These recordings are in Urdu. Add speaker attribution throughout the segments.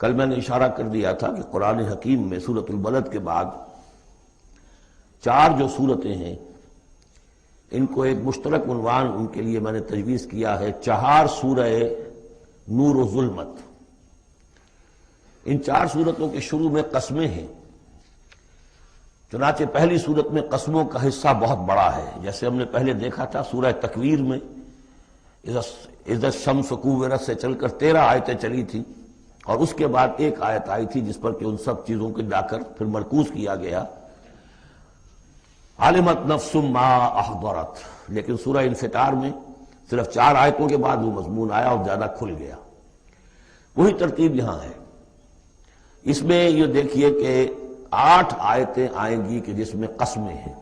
Speaker 1: کل میں نے اشارہ کر دیا تھا کہ قرآن حکیم میں سورۃ البلد کے بعد 4 جو سورتیں ہیں ان کو ایک مشترک عنوان ان کے لیے میں نے تجویز کیا ہے 4 سورہ نور و ظلمت۔ ان 4 سورتوں کے شروع میں قسمیں ہیں، چنانچہ پہلی سورت میں قسموں کا حصہ بہت بڑا ہے، جیسے ہم نے پہلے دیکھا تھا سورہ تکویر میں اذا الشمس کورت سے چل کر 13 آیتیں چلی تھیں، اور اس کے بعد ایک آیت آئی تھی جس پر کہ ان سب چیزوں کو جا کر پھر مرکوز کیا گیا، علمت نفس ما احضرت۔ لیکن سورہ انفطار میں صرف 4 آیتوں کے بعد وہ مضمون آیا اور زیادہ کھل گیا۔ وہی ترتیب یہاں ہے۔ اس میں یہ دیکھیے کہ 8 آیتیں آئیں گی کہ جس میں قسمیں ہیں،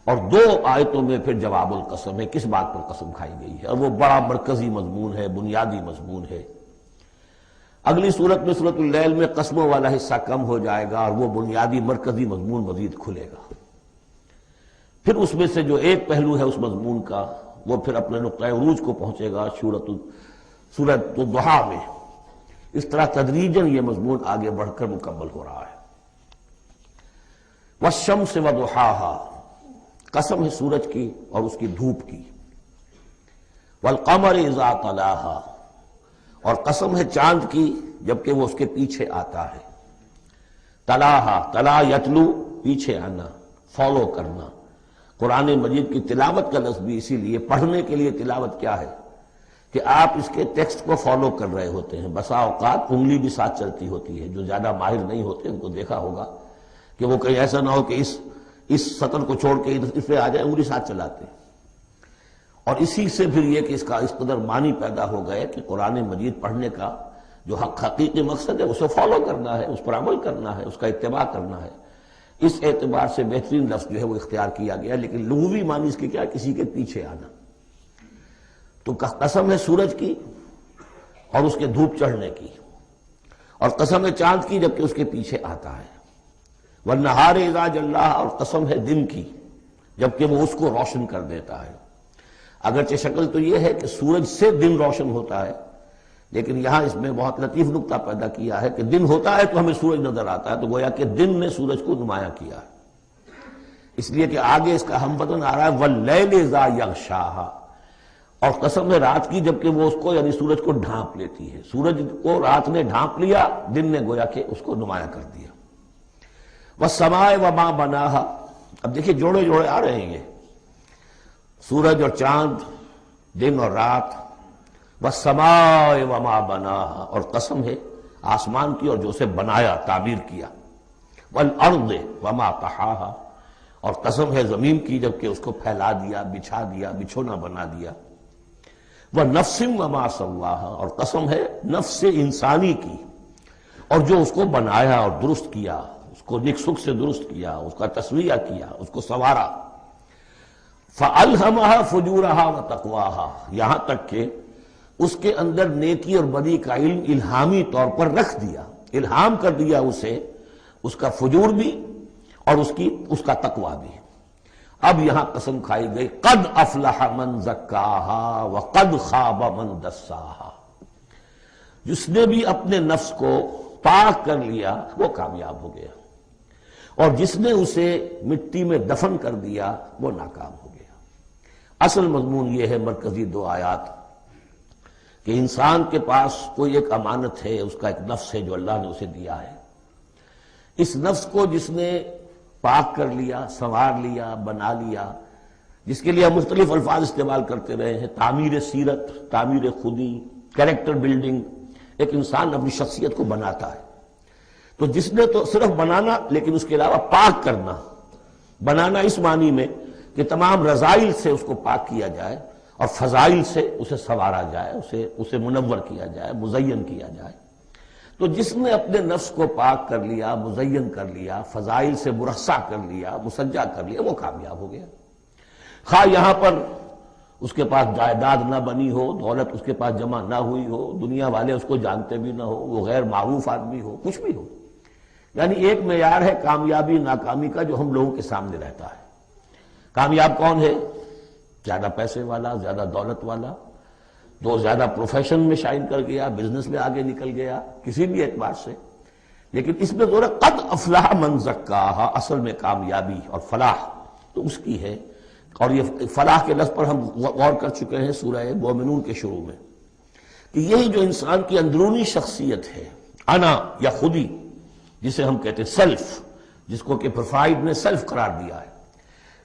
Speaker 1: اور 2 آیتوں میں پھر جواب القسم ہے، کس بات پر قسم کھائی گئی ہے، اور وہ بڑا مرکزی مضمون ہے، بنیادی مضمون ہے۔ اگلی صورت میں سورۃ اللیل میں قسموں والا حصہ کم ہو جائے گا اور وہ بنیادی مرکزی مضمون مزید کھلے گا۔ پھر اس میں سے جو ایک پہلو ہے اس مضمون کا وہ پھر اپنے نقطۂ عروج کو پہنچے گا سورۃ الضحیٰ میں۔ اس طرح تدریجاً یہ مضمون آگے بڑھ کر مکمل ہو رہا ہے۔ والشمس وضحاها، قسم ہے سورج کی اور اس کی دھوپ کی۔ والقمر اذا تلاها، اور قسم ہے چاند کی جبکہ وہ اس کے پیچھے آتا ہے۔ تلاہا، تلا یتلو، پیچھے آنا، فالو کرنا۔ قرآن مجید کی تلاوت کا لفظ بھی اسی لیے، پڑھنے کے لیے تلاوت کیا ہے کہ آپ اس کے ٹیکسٹ کو فالو کر رہے ہوتے ہیں۔ بسا اوقات انگلی بھی ساتھ چلتی ہوتی ہے، جو زیادہ ماہر نہیں ہوتے ان کو دیکھا ہوگا کہ وہ کہیں ایسا نہ ہو کہ اس سطر کو چھوڑ کے اس پہ آ جائے، انگلی ساتھ چلاتے ہیں۔ اور اسی سے پھر یہ کہ اس کا اس قدر معنی پیدا ہو گئے کہ قرآن مجید پڑھنے کا جو حقیقی مقصد ہے اسے فالو کرنا ہے، اس پر عمل کرنا ہے، اس کا اتباع کرنا ہے۔ اس اعتبار سے بہترین لفظ جو ہے وہ اختیار کیا گیا، لیکن لغوی معنی اس کی کیا ہے؟ کسی کے پیچھے آنا۔ تو قسم ہے سورج کی اور اس کے دھوپ چڑھنے کی، اور قسم ہے چاند کی جبکہ اس کے پیچھے آتا ہے۔ والنہار اذا جلاھا، اور قسم ہے دن کی جبکہ وہ اس کو روشن کر دیتا ہے۔ اگرچہ شکل تو یہ ہے کہ سورج سے دن روشن ہوتا ہے، لیکن یہاں اس میں بہت لطیف نکتہ پیدا کیا ہے کہ دن ہوتا ہے تو ہمیں سورج نظر آتا ہے، تو گویا کہ دن نے سورج کو نمایاں کیا ہے۔ اس لیے کہ آگے اس کا ہم بدن آ رہا ہے واللیل اذا یغشاھا، اور قسم ہے رات کی جبکہ وہ اس کو یعنی سورج کو ڈھانپ لیتی ہے۔ سورج کو رات نے ڈھانپ لیا، دن نے گویا کہ اس کو نمایاں کر دیا۔ والسماء وما بناھا، اب دیکھیے جوڑے جوڑے آ رہے ہیں یہ، سورج اور چاند، دن اور رات۔ والسماء وما بناھا، اور قسم ہے آسمان کی اور جو اسے بنایا، تعبیر کیا۔ والارض وما طحاھا، اور قسم ہے زمین کی جبکہ اس کو پھیلا دیا، بچھا دیا، بچھونا بنا دیا۔ ونفس وما سواھا، اور قسم ہے نفس انسانی کی اور جو اس کو بنایا اور درست کیا، اس کو نک سک سے درست کیا، اس کا تسویہ کیا، اس کو سنوارا۔ فَأَلْهَمَهَا فُجُورَهَا وَتَقْوَاهَا، یہاں تک کہ اس کے اندر نیکی اور بدی کا علم الہامی طور پر رکھ دیا، الہام کر دیا اسے، اس کا فجور بھی اور اس کا تقوی بھی۔ اب یہاں قسم کھائی گئی قد افلح من زکاھا وقد خاب من دساھا، جس نے بھی اپنے نفس کو پاک کر لیا وہ کامیاب ہو گیا، اور جس نے اسے مٹی میں دفن کر دیا وہ ناکام ہو گیا۔ اصل مضمون یہ ہے مرکزی 2 آیات کہ انسان کے پاس کوئی ایک امانت ہے، اس کا ایک نفس ہے جو اللہ نے اسے دیا ہے۔ اس نفس کو جس نے پاک کر لیا، سنوار لیا، بنا لیا، جس کے لیے ہم مختلف الفاظ استعمال کرتے رہے ہیں، تعمیر سیرت، تعمیر خودی، کریکٹر بلڈنگ، ایک انسان اپنی شخصیت کو بناتا ہے۔ تو جس نے تو صرف بنانا، لیکن اس کے علاوہ پاک کرنا، بنانا اس معنی میں کہ تمام رذائل سے اس کو پاک کیا جائے اور فضائل سے اسے سنوارا جائے، اسے منور کیا جائے، مزین کیا جائے۔ تو جس نے اپنے نفس کو پاک کر لیا، مزین کر لیا، فضائل سے مرصع کر لیا، مسجع کر لیا، وہ کامیاب ہو گیا۔ خواہ یہاں پر اس کے پاس جائیداد نہ بنی ہو، دولت اس کے پاس جمع نہ ہوئی ہو، دنیا والے اس کو جانتے بھی نہ ہو، وہ غیر معروف آدمی ہو، کچھ بھی ہو، یعنی ایک معیار ہے کامیابی ناکامی کا جو ہم لوگوں کے سامنے رہتا ہے۔ کامیاب کون ہے؟ زیادہ پیسے والا، زیادہ دولت والا، تو زیادہ پروفیشن میں شائن کر گیا، بزنس میں آگے نکل گیا، کسی بھی اعتبار سے. لیکن اس میں ذرا قد افلح من زکاہا، اصل میں کامیابی اور فلاح تو اس کی ہے. اور یہ فلاح کے لفظ پر ہم غور کر چکے ہیں سورہ مومنون کے شروع میں، کہ یہی جو انسان کی اندرونی شخصیت ہے، انا یا خودی جسے ہم کہتے ہیں سیلف، جس کو کہ پروفائڈ نے سیلف قرار دیا ہے،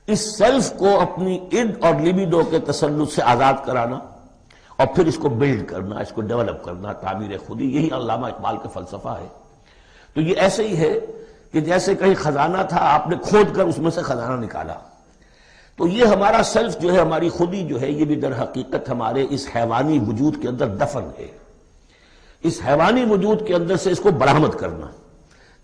Speaker 1: اس سیلف کو اپنی اڈ اور لیبیڈو کے تسلط سے آزاد کرانا اور پھر اس کو بلڈ کرنا، اس کو ڈیولپ کرنا، تعمیر خودی، یہی علامہ اقبال کا فلسفہ ہے. تو یہ ایسے ہی ہے کہ جیسے کہیں خزانہ تھا، آپ نے کھود کر اس میں سے خزانہ نکالا. تو یہ ہمارا سیلف جو ہے، ہماری خودی جو ہے، یہ بھی در حقیقت ہمارے اس حیوانی وجود کے اندر دفن ہے. اس حیوانی وجود کے اندر سے اس کو برآمد کرنا،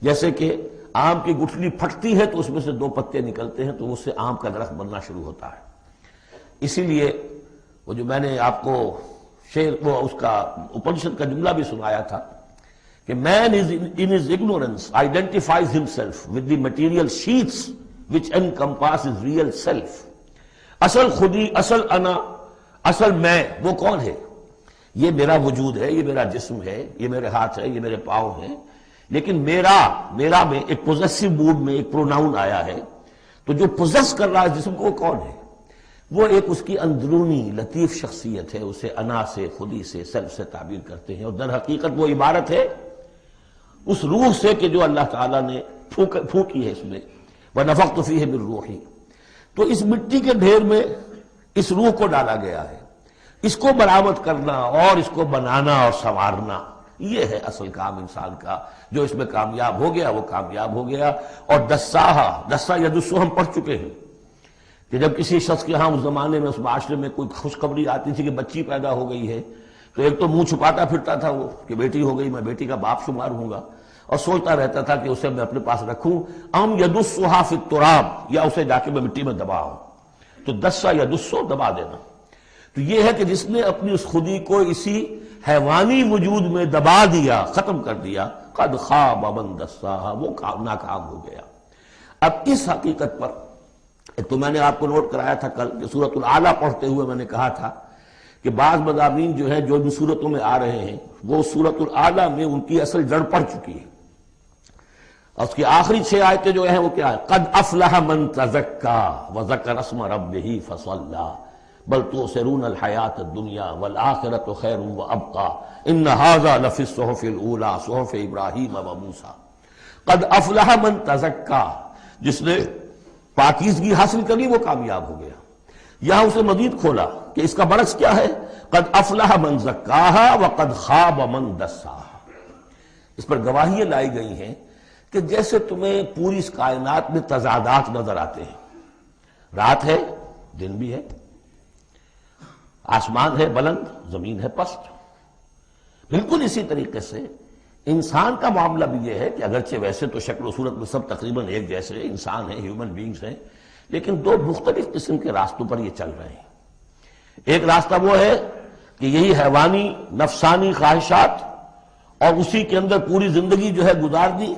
Speaker 1: جیسے کہ آم کی گٹھلی پھٹتی ہے تو اس میں سے 2 پتے نکلتے ہیں تو اس سے آم کا درخت بننا شروع ہوتا ہے. اسی لیے وہ جو میں نے آپ کو وہ اس کا اپنشد کا جملہ بھی سنایا تھا کہ man is in his ignorance identifies himself with the material sheets which encompass his real self. اصل خودی، اصل انا، اصل میں وہ کون ہے؟ یہ میرا وجود ہے، یہ میرا جسم ہے، یہ میرے ہاتھ ہے، یہ میرے پاؤں ہیں. لیکن میرا میں ایک پوزیسو موڈ میں ایک پروناؤن آیا ہے، تو جو پوزیس کر رہا ہے جسم کو، وہ کون ہے؟ وہ ایک اس کی اندرونی لطیف شخصیت ہے. اسے انا سے، خودی سے، سیلف سے تعبیر کرتے ہیں. اور در حقیقت وہ عبارت ہے اس روح سے کہ جو اللہ تعالیٰ نے پھونکی ہے اس میں، وَنَفَخْتُ فِيهِ مِن رُوحِي. تو اس مٹی کے ڈھیر میں اس روح کو ڈالا گیا ہے. اس کو برآمد کرنا اور اس کو بنانا اور سنوارنا، یہ ہے اصل کام انسان کا. جو اس میں کامیاب ہو گیا وہ کامیاب ہو گیا. اور دسا یدسو ہم پڑھ چکے ہیں کہ جب کسی شخص کے ہاں اس زمانے میں، اس معاشرے میں کوئی خوشخبری آتی تھی کہ بچی پیدا ہو گئی ہے، تو ایک تو منہ چھپاتا پھرتا تھا وہ کہ بیٹی ہو گئی، میں بیٹی کا باپ شمار ہوں گا، اور سوچتا رہتا تھا کہ اسے میں اپنے پاس رکھوں، ام یدسھا فی التراب، یا اسے جا کے میں مٹی میں دباؤں. تو دسا یدسو، دبا دینا. تو یہ ہے کہ جس نے اپنی اس خودی کو اسی حیوانی وجود میں دبا دیا، ختم کر دیا، قد خاب من دساہا، وہ ناکام ہو گیا. اب اس حقیقت پر ایک تو میں نے آپ کو نوٹ کرایا تھا کل کہ سورۃ الاعلیٰ پڑھتے ہوئے میں نے کہا تھا کہ بعض مضامین جو ہے جو ان سورتوں میں آ رہے ہیں وہ سورۃ الاعلیٰ میں ان کی اصل جڑ پڑ چکی ہے. اور اس کی آخری 6 آیتیں جو ہیں وہ کیا ہے؟ قد افلح من تزکا وذکر اسم ربہ فصلی بل تؤثرون الحیاۃ الدنیا والآخرۃ خیر وابقی ان ھذا لفی الصحف الاولی صحف ابراہیم وموسیٰ. قد افلح من تزکا، جس نے پاکیزگی حاصل کر لی وہ کامیاب ہو گیا. یہاں اسے مزید کھولا کہ اس کا برعکس کیا ہے؟ قد افلح من زکاہا وقد خاب من دساہا. اس پر گواہیاں لائی گئی ہیں کہ جیسے تمہیں پوری اس کائنات میں تضادات نظر آتے ہیں، رات ہے، دن بھی ہے، آسمان ہے بلند، زمین ہے پست. بالکل اسی طریقے سے انسان کا معاملہ بھی یہ ہے کہ اگرچہ ویسے تو شکل و صورت میں سب تقریباً ایک جیسے انسان ہیں، ہیومن بینگز ہیں، لیکن 2 مختلف قسم کے راستوں پر یہ چل رہے ہیں. ایک راستہ وہ ہے کہ یہی حیوانی نفسانی خواہشات اور اسی کے اندر پوری زندگی جو ہے گزار دی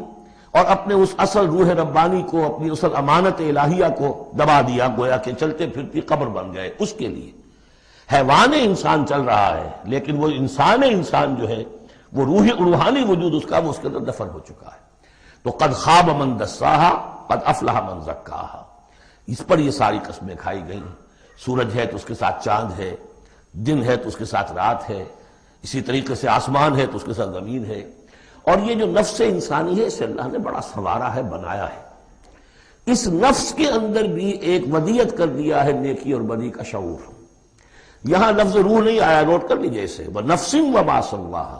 Speaker 1: اور اپنے اس اصل روح ربانی کو، اپنی اصل امانت الہیہ کو دبا دیا، گویا کہ چلتے پھرتی قبر بن گئے. اس کے لیے حیوان انسان چل رہا ہے، لیکن وہ انسان جو ہے وہ روحانی وجود اس کا، وہ اس کے اندر دفن ہو چکا ہے. تو قد خواب من دساہا قد افلح من زکاہا. اس پر یہ ساری قسمیں کھائی گئیں. سورج ہے تو اس کے ساتھ چاند ہے، دن ہے تو اس کے ساتھ رات ہے، اسی طریقے سے آسمان ہے تو اس کے ساتھ زمین ہے. اور یہ جو نفس انسانی ہے اسے اللہ نے بڑا سنوارا ہے، بنایا ہے. اس نفس کے اندر بھی ایک ودیت کر دیا ہے نیکی اور بدی کا شعور. یہاں لفظ روح نہیں آیا، نوٹ کر لیجیے اسے، وَنَفْسٍ وَمَا سَوَّاهَا.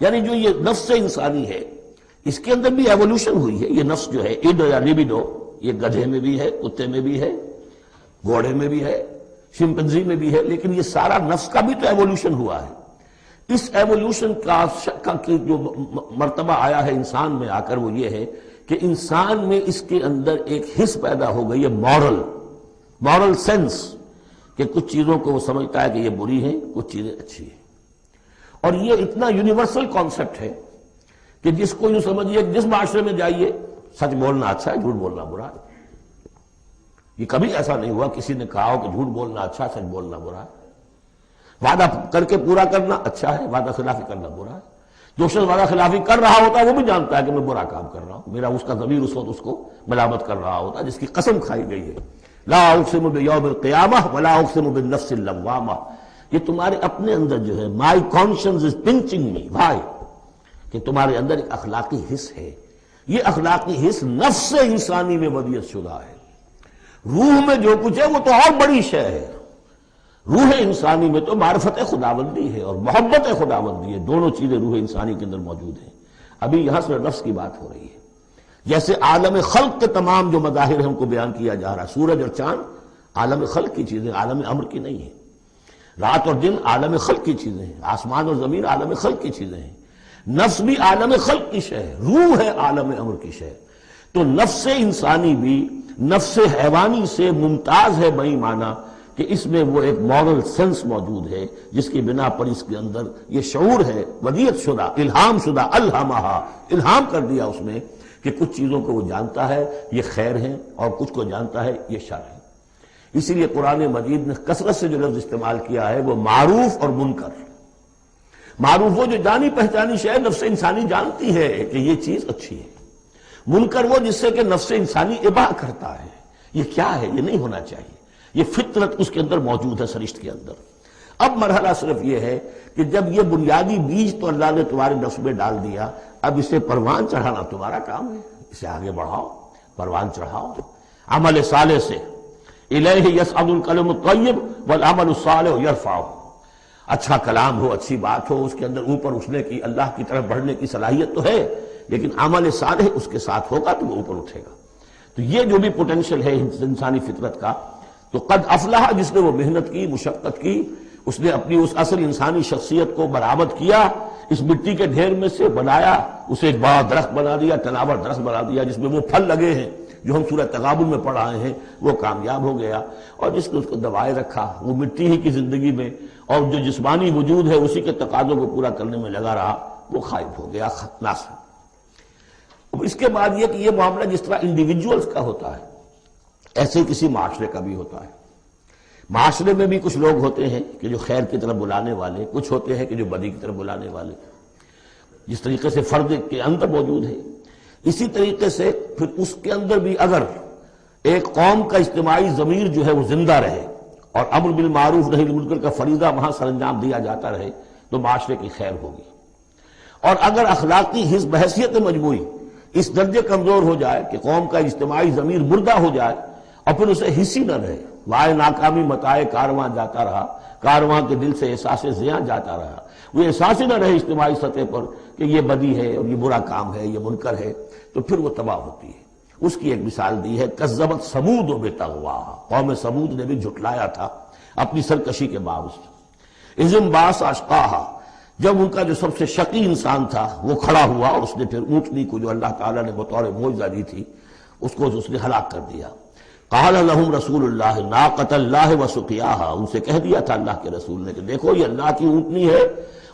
Speaker 1: یعنی جو یہ نفس انسانی ہے اس کے اندر بھی ایوولوشن ہوئی ہے. یہ نفس جو ہے اڈ یا لیبیڈو، یہ گدھے میں بھی ہے، کتے میں بھی ہے، گھوڑے میں بھی ہے، شمپنزی میں بھی ہے، لیکن یہ سارا نفس کا بھی تو ایوولوشن ہوا ہے. اس ایوولوشن کا جو مرتبہ آیا ہے انسان میں آ کر وہ یہ ہے کہ انسان میں اس کے اندر ایک حس پیدا ہو گئی ہے، مورل سینس، کہ کچھ چیزوں کو وہ سمجھتا ہے کہ یہ بری ہیں، کچھ چیزیں اچھی ہیں. اور یہ اتنا یونیورسل کانسیپٹ ہے کہ جس کو یوں سمجھیے جس معاشرے میں جائیے سچ بولنا اچھا ہے، جھوٹ بولنا برا ہے. یہ کبھی ایسا نہیں ہوا کسی نے کہا ہو کہ جھوٹ بولنا اچھا ہے، سچ بولنا برا ہے. وعدہ کر کے پورا کرنا اچھا ہے، وعدہ خلافی کرنا برا ہے۔ جو شخص وعدہ خلافی کر رہا ہوتا ہے وہ بھی جانتا ہے کہ میں برا کام کر رہا ہوں، میرا اس کا ضمیر اس وقت اس کو ملامت کر رہا ہوتا ہے، جس کی قسم کھائی گئی ہے۔ لا اقسم بیوم القیامہ ولا اقسم بالنفس اللوامہ، یہ تمہارے اپنے اندر جو ہے مائی کانشنس از پنچنگ می بھائی، کہ تمہارے اندر ایک اخلاقی حص ہے، یہ اخلاقی حص نفس انسانی میں ودیت شدہ ہے۔ روح میں جو کچھ ہے وہ تو اور بڑی شے ہے، روح انسانی میں تو معرفت خداوندی ہے اور محبت خداوندی ہے، دونوں چیزیں روح انسانی کے اندر موجود ہیں۔ ابھی یہاں سے نفس کی بات ہو رہی ہے، جیسے عالم خلق کے تمام جو مظاہر ہیں ان کو بیان کیا جا رہا ہے، سورج اور چاند عالم خلق کی چیزیں، عالم امر کی نہیں ہیں، رات اور دن عالم خلق کی چیزیں ہیں، آسمان اور زمین عالم خلق کی چیزیں ہیں، نفس بھی عالم خلق کی شے ہے، روح ہے عالم امر کی شے۔ تو نفس انسانی بھی نفس حیوانی سے ممتاز ہے بئی معنی کہ اس میں وہ ایک مورل سینس موجود ہے جس کی بنا پر اس کے اندر یہ شعور ہے ودیت شدہ، الہام شدہ، الہمہا، الہام کر دیا اس میں کہ کچھ چیزوں کو وہ جانتا ہے یہ خیر ہیں اور کچھ کو جانتا ہے یہ شر ہے۔ اسی لیے قرآن مجید نے کثرت سے جو لفظ استعمال کیا ہے وہ معروف اور منکر۔ معروف وہ جو جانی پہچانی شے نفس انسانی جانتی ہے کہ یہ چیز اچھی ہے، منکر وہ جس سے کہ نفس انسانی اباح کرتا ہے یہ کیا ہے، یہ نہیں ہونا چاہیے، یہ فطرت اس کے اندر موجود ہے، سرشت کے اندر۔ اب مرحلہ صرف یہ ہے کہ جب یہ بنیادی بیج تو اللہ نے تمہارے نفس میں ڈال دیا، اب اسے پروان چڑھانا تمہارا کام ہے، اسے آگے بڑھاؤ، پروان چڑھاؤ عمل صالح سے۔ الیہ یصعد الکلم الطیب والعمل الصالح یرفعہ، اچھا کلام ہو، اچھی بات ہو، اس کے اندر اوپر اٹھنے کی، اللہ کی طرف بڑھنے کی صلاحیت تو ہے، لیکن عمل صالح اس کے ساتھ ہوگا تو وہ اوپر اٹھے گا۔ تو یہ جو بھی پوٹینشل ہے انسانی فطرت کا، تو قد افلح جس نے وہ محنت کی، مشقت کی، اس نے اپنی اس اصل انسانی شخصیت کو برآمد کیا، اس مٹی کے ڈھیر میں سے بنایا، اسے ایک بڑا درخت بنا دیا، تناور درخت بنا دیا جس میں وہ پھل لگے ہیں جو ہم سورہ تغابن میں پڑھ رہے ہیں، وہ کامیاب ہو گیا۔ اور جس نے اس کو دبائے رکھا وہ مٹی ہی کی زندگی میں، اور جو جسمانی وجود ہے اسی کے تقاضوں کو پورا کرنے میں لگا رہا، وہ غائب ہو گیا، ناس۔ اب اس کے بعد یہ کہ یہ معاملہ جس طرح انڈیویجولز کا ہوتا ہے ایسے ہی کسی معاشرے کا بھی ہوتا ہے۔ معاشرے میں بھی کچھ لوگ ہوتے ہیں کہ جو خیر کی طرف بلانے والے، کچھ ہوتے ہیں کہ جو بدی کی طرف بلانے والے، جس طریقے سے فرد کے اندر موجود ہے اسی طریقے سے پھر اس کے اندر بھی اگر ایک قوم کا اجتماعی ضمیر جو ہے وہ زندہ رہے اور امر بالمعروف نہی عن المنکر کا فریضہ وہاں سر انجام دیا جاتا رہے تو معاشرے کی خیر ہوگی۔ اور اگر اخلاقی حص بحیثیت مجموعی اس درجے کمزور ہو جائے کہ قوم کا اجتماعی ضمیر مردہ ہو جائے اور پھر اسے حص ہی نہ رہے، وائے ناکامی متائے کارواں جاتا رہا، کارواں کے دل سے احساس زیاں جاتا رہا، وہ احساس ہی نہ رہے اجتماعی سطح پر کہ یہ بدی ہے اور یہ برا کام ہے، یہ منکر ہے، تو پھر وہ تباہ ہوتی ہے۔ اس کی ایک مثال دی ہے، کذبت ثمود بطغواہا، قوم ثمود نے بھی جھٹلایا تھا اپنی سرکشی کے باوجود۔ اذ انبعث اشقاہا، جب ان کا جو سب سے شقی انسان تھا وہ کھڑا ہوا اور اس نے پھر اونٹنی کو جو اللہ تعالیٰ نے بطور معجزہ دی تھی اس نے ہلاک کر دیا۔ قال لهم رسول اللہ ناقۃ اللہ وسقیاہا، ان سے کہہ دیا تھا اللہ کے رسول نے کہ دیکھو یہ اللہ کی اونٹنی ہے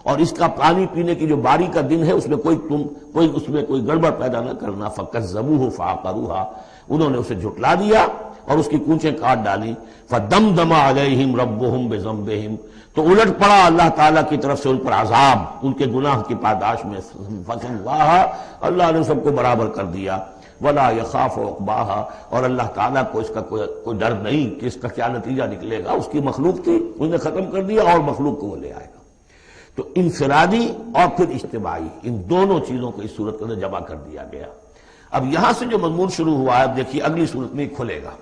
Speaker 1: اور اس کا پانی پینے کی جو باری کا دن ہے اس میں کوئی گڑبڑ پیدا نہ کرنا۔ فکذبوہ فعقروہا، انہوں نے اسے جھٹلا دیا اور اس کی کونچیں کاٹ ڈالی۔ فدمدم علیہم ربہم بذنبہم، تو الٹ پڑا اللہ تعالیٰ کی طرف سے ان پر عذاب ان کے گناہ کی پاداش میں، فسواہا، اللہ نے سب کو برابر کر دیا۔ ولا یخاف عقباہا، اور اللہ تعالیٰ کو اس کا کوئی ڈر نہیں کہ اس کا کیا نتیجہ نکلے گا، اس کی مخلوق تھی انہیں ختم کر دیا اور مخلوق کو وہ لے آئے گا۔ تو انفرادی اور پھر اجتماعی، ان دونوں چیزوں کو اس صورت کے اندر جمع کر دیا گیا۔ اب یہاں سے جو مضمون شروع ہوا ہے اب دیکھیے اگلی صورت میں کھلے گا۔